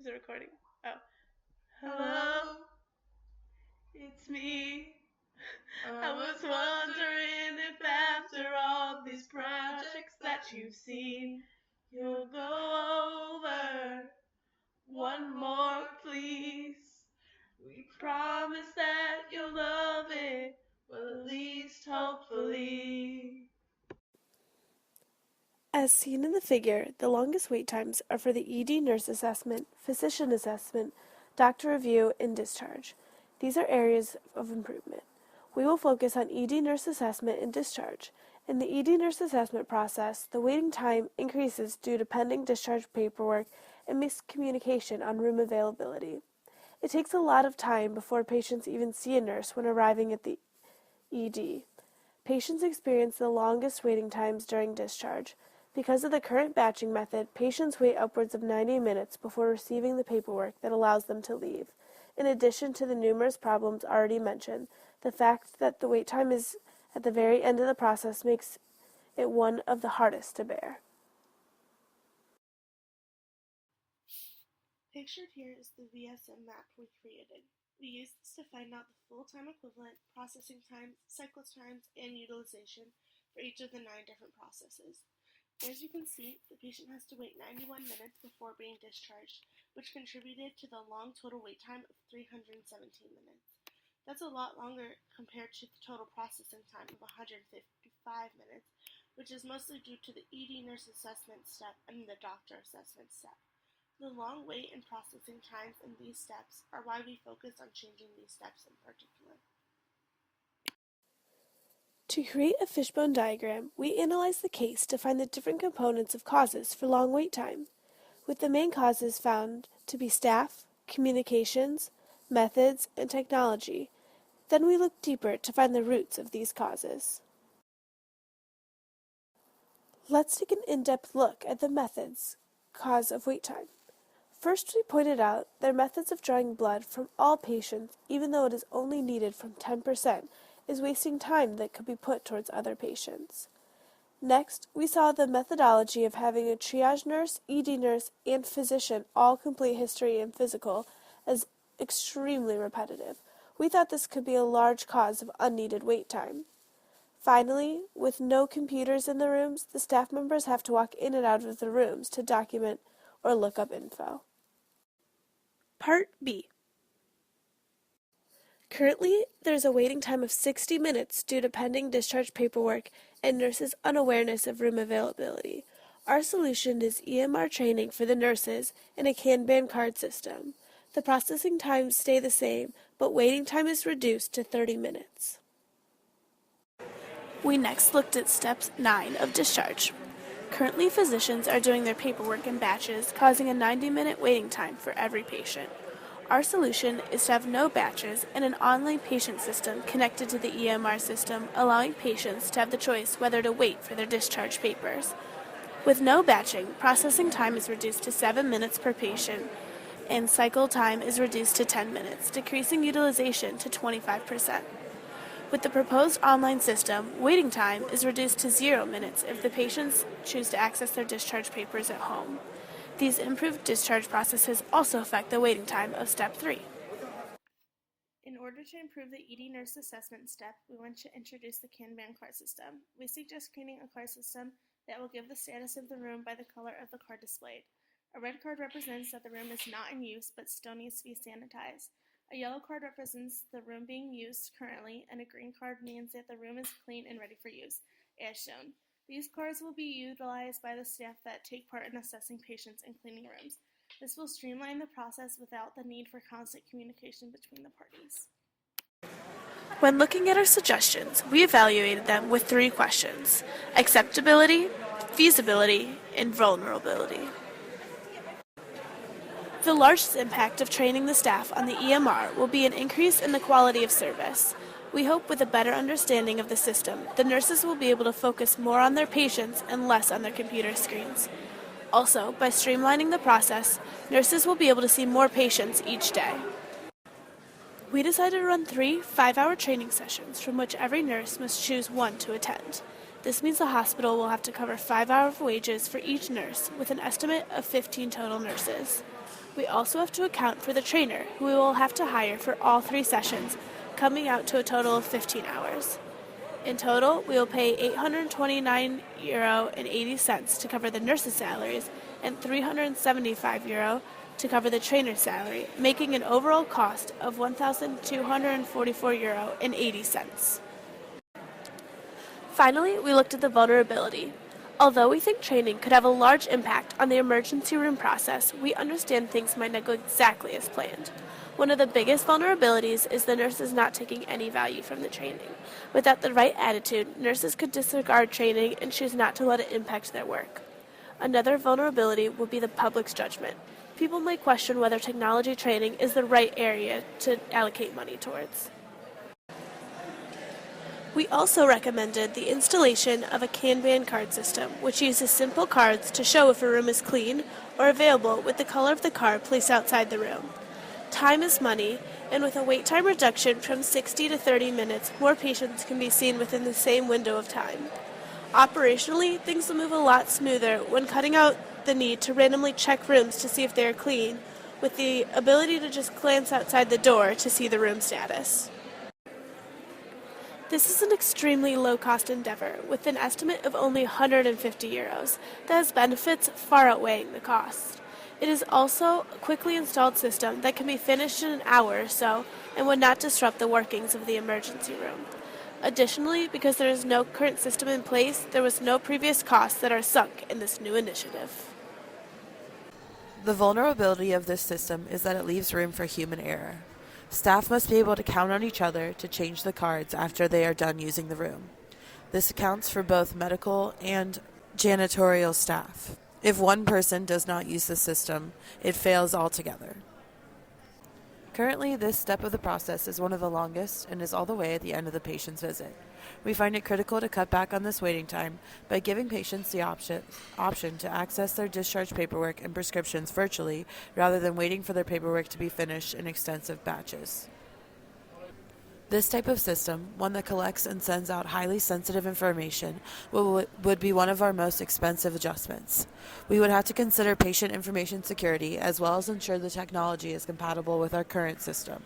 Is it recording? Oh. Hello, it's me. I was wondering if after all these projects that you've seen, you'll go over one more, please. We promise that you'll love it, well, at least hopefully. As seen in the figure, the longest wait times are for the ED nurse assessment, physician assessment, doctor review, and discharge. These are areas of improvement. We will focus on ED nurse assessment and discharge. In the ED nurse assessment process, the waiting time increases due to pending discharge paperwork and miscommunication on room availability. It takes a lot of time before patients even see a nurse when arriving at the ED. Patients experience the longest waiting times during discharge. Because of the current batching method, patients wait upwards of 90 minutes before receiving the paperwork that allows them to leave. In addition to the numerous problems already mentioned, the fact that the wait time is at the very end of the process makes it one of the hardest to bear. Pictured here is the VSM map we created. We used this to find out the full-time equivalent, processing times, cycle times, and utilization for each of the 9 different processes. As you can see, the patient has to wait 91 minutes before being discharged, which contributed to the long total wait time of 317 minutes. That's a lot longer compared to the total processing time of 155 minutes, which is mostly due to the ED nurse assessment step and the doctor assessment step. The long wait and processing times in these steps are why we focus on changing these steps in particular. To create a fishbone diagram, we analyzed the case to find the different components of causes for long wait time, with the main causes found to be staff, communications, methods, and technology. Then we looked deeper to find the roots of these causes. Let's take an in-depth look at the methods cause of wait time. First, we pointed out their methods of drawing blood from all patients, even though it is only needed from 10%, is wasting time that could be put towards other patients. Next, we saw the methodology of having a triage nurse, ED nurse, and physician all complete history and physical as extremely repetitive. We thought this could be a large cause of unneeded wait time. Finally, with no computers in the rooms, the staff members have to walk in and out of the rooms to document or look up info. Part B. Currently, there is a waiting time of 60 minutes due to pending discharge paperwork and nurses' unawareness of room availability. Our solution is EMR training for the nurses and a Kanban card system. The processing times stay the same, but waiting time is reduced to 30 minutes. We next looked at Step 9 of discharge. Currently, physicians are doing their paperwork in batches, causing a 90-minute waiting time for every patient. Our solution is to have no batches and an online patient system connected to the EMR system, allowing patients to have the choice whether to wait for their discharge papers. With no batching, processing time is reduced to 7 minutes per patient, and cycle time is reduced to 10 minutes, decreasing utilization to 25%. With the proposed online system, waiting time is reduced to 0 minutes if the patients choose to access their discharge papers at home. These improved discharge processes also affect the waiting time of Step 3. In order to improve the ED nurse assessment step, we want to introduce the Kanban card system. We suggest creating a card system that will give the status of the room by the color of the card displayed. A red card represents that the room is not in use but still needs to be sanitized. A yellow card represents the room being used currently, and a green card means that the room is clean and ready for use, as shown. These cards will be utilized by the staff that take part in assessing patients and cleaning rooms. This will streamline the process without the need for constant communication between the parties. When looking at our suggestions, we evaluated them with 3 questions: acceptability, feasibility, and vulnerability. The largest impact of training the staff on the EMR will be an increase in the quality of service. We hope with a better understanding of the system, the nurses will be able to focus more on their patients and less on their computer screens. Also, by streamlining the process, nurses will be able to see more patients each day. We decided to run 3 5-hour training sessions from which every nurse must choose one to attend. This means the hospital will have to cover 5 hours of wages for each nurse with an estimate of 15 total nurses. We also have to account for the trainer, who we will have to hire for all 3 sessions, coming out to a total of 15 hours. In total, we will pay €829.80 to cover the nurses' salaries and €375 to cover the trainer's salary, making an overall cost of €1,244.80. Finally, we looked at the vulnerability. Although we think training could have a large impact on the emergency room process, we understand things might not go exactly as planned. One of the biggest vulnerabilities is the nurses not taking any value from the training. Without the right attitude, nurses could disregard training and choose not to let it impact their work. Another vulnerability will be the public's judgment. People may question whether technology training is the right area to allocate money towards. We also recommended the installation of a Kanban card system, which uses simple cards to show if a room is clean or available with the color of the card placed outside the room. Time is money, and with a wait time reduction from 60 to 30 minutes, more patients can be seen within the same window of time. Operationally, things will move a lot smoother when cutting out the need to randomly check rooms to see if they are clean, with the ability to just glance outside the door to see the room status. This is an extremely low-cost endeavor, with an estimate of only €150 that has benefits far outweighing the cost. It is also a quickly installed system that can be finished in an hour or so and would not disrupt the workings of the emergency room. Additionally, because there is no current system in place, there was no previous costs that are sunk in this new initiative. The vulnerability of this system is that it leaves room for human error. Staff must be able to count on each other to change the cards after they are done using the room. This accounts for both medical and janitorial staff. If one person does not use the system, it fails altogether. Currently, this step of the process is one of the longest and is all the way at the end of the patient's visit. We find it critical to cut back on this waiting time by giving patients the option to access their discharge paperwork and prescriptions virtually rather than waiting for their paperwork to be finished in extensive batches. This type of system, one that collects and sends out highly sensitive information, would be one of our most expensive adjustments. We would have to consider patient information security as well as ensure the technology is compatible with our current system.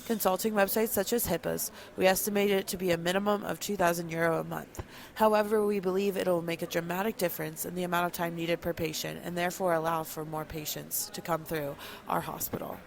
Consulting websites such as HIPAA's, we estimate it to be a minimum of €2,000 a month. However, we believe it will make a dramatic difference in the amount of time needed per patient and therefore allow for more patients to come through our hospital.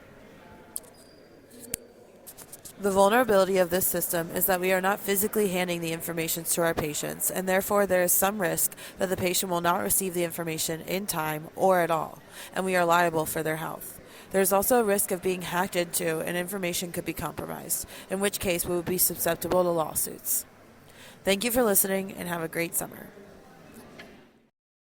The vulnerability of this system is that we are not physically handing the information to our patients, and therefore there is some risk that the patient will not receive the information in time or at all, and we are liable for their health. There is also a risk of being hacked into and information could be compromised, in which case we would be susceptible to lawsuits. Thank you for listening and have a great summer.